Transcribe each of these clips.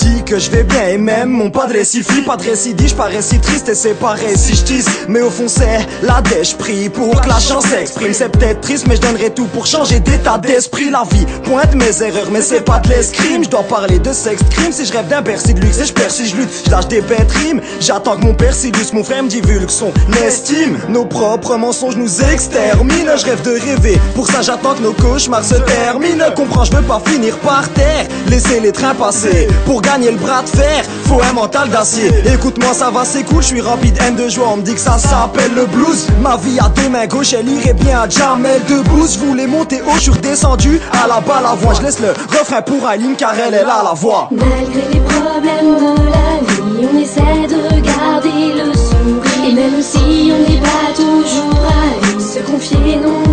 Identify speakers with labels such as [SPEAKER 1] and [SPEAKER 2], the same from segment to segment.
[SPEAKER 1] dis que je vais bien et même mon padre si flit, pas de récidive, j'parais si triste et c'est pareil si je tisse. Mais au fond c'est la dèche prie pour que la chance s'exprime. C'est peut-être triste mais je donnerai tout pour changer d'état d'esprit. La vie pointe mes erreurs mais c'est pas de l'escrime. Je dois parler de sexe crime si je rêve d'un Bercy de luxe. Et je perds si je lutte, je lâche des bêtes rimes. J'attends que mon Persilus, mon frère me divulgue son estime. Nos propres mensonges nous exterminent. Je rêve de rêver, pour ça j'attends que nos cauchemars se terminent. Comprends, je veux pas finir par terre, laisser les trains passer. Pour gagner le bras de fer, faut un mental d'acier. Écoute-moi, ça va, c'est cool, je suis rempli de haine, de joie. On me dit que ça s'appelle le blues. Ma vie a deux mains gauches, elle irait bien à Jamel Debbouze. Je voulais monter haut, je suis redescendu à la balle à voix. Je laisse le refrain pour Aileen car elle a la voix.
[SPEAKER 2] Malgré les problèmes de la vie, on essaie de garder le sourire. Et même si on n'est pas toujours à se confier, non,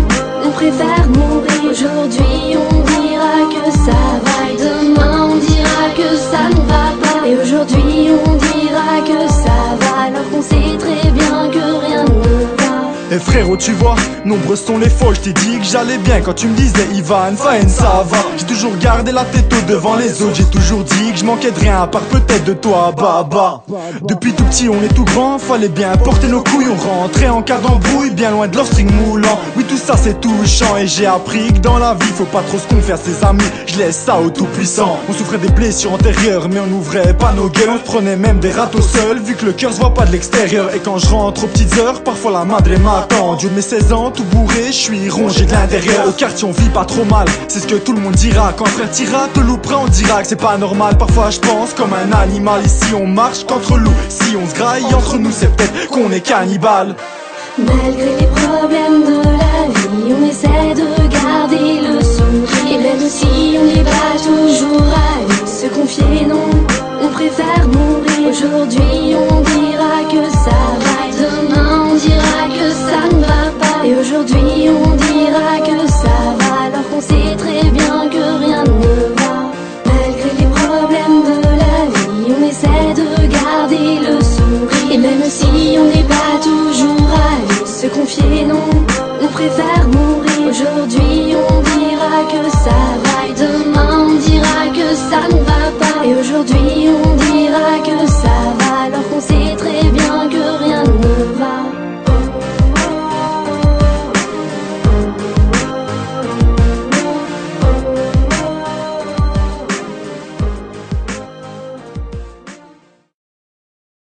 [SPEAKER 2] on préfère mourir. Aujourd'hui on dira que ça va, et demain on dira que ça ne va pas. Et aujourd'hui on dira que ça va, alors qu'on sait très bien que rien ne va.
[SPEAKER 1] Et frérot tu vois, nombreuses sont les fois je t'ai dit que j'allais bien quand tu me disais Ivan, fine ça va. J'ai toujours gardé la tête haute devant les autres. J'ai toujours dit que je manquais de rien à part peut-être de toi, baba. Depuis tout petit on est tout grand, fallait bien porter nos couilles. On rentrait en cas d'embrouille, bien loin de leur string moulant. Oui tout ça c'est touchant et j'ai appris que dans la vie faut pas trop se confier à ses amis. Je laisse ça au tout puissant. On souffrait des blessures antérieures mais on n'ouvrait pas nos gueules. On se prenait même des râteaux seuls vu que le cœur se voit pas de l'extérieur. Et quand je rentre aux petites heures, parfois la madre m'attend. Dieu de mes 16 ans, tout bourré, je suis rongé de l'intérieur. Au quartier on vit pas trop mal, c'est ce que tout le monde dira. Quand frère tira, te loupera, on dira que c'est pas normal. Parfois je pense comme un animal, ici on marche qu'entre loups. Si on se graille entre nous c'est peut-être qu'on est cannibale.
[SPEAKER 2] Malgré les problèmes de la vie, on essaie de garder le sourire. Et même si on n'est pas toujours à se confier, non, on préfère mourir. Aujourd'hui on dira que ça va, et demain on dira que ça ne va pas. Et aujourd'hui on dira que ça va, alors qu'on sait très bien que rien ne va. Malgré les problèmes de la vie, on essaie de garder le sourire. Et même si on n'est pas toujours à se confier, non, on préfère mourir. Aujourd'hui on dira que ça va, et demain on dira que ça ne va pas. Et aujourd'hui on dira que ça va, alors qu'on sait très bien que rien ne va.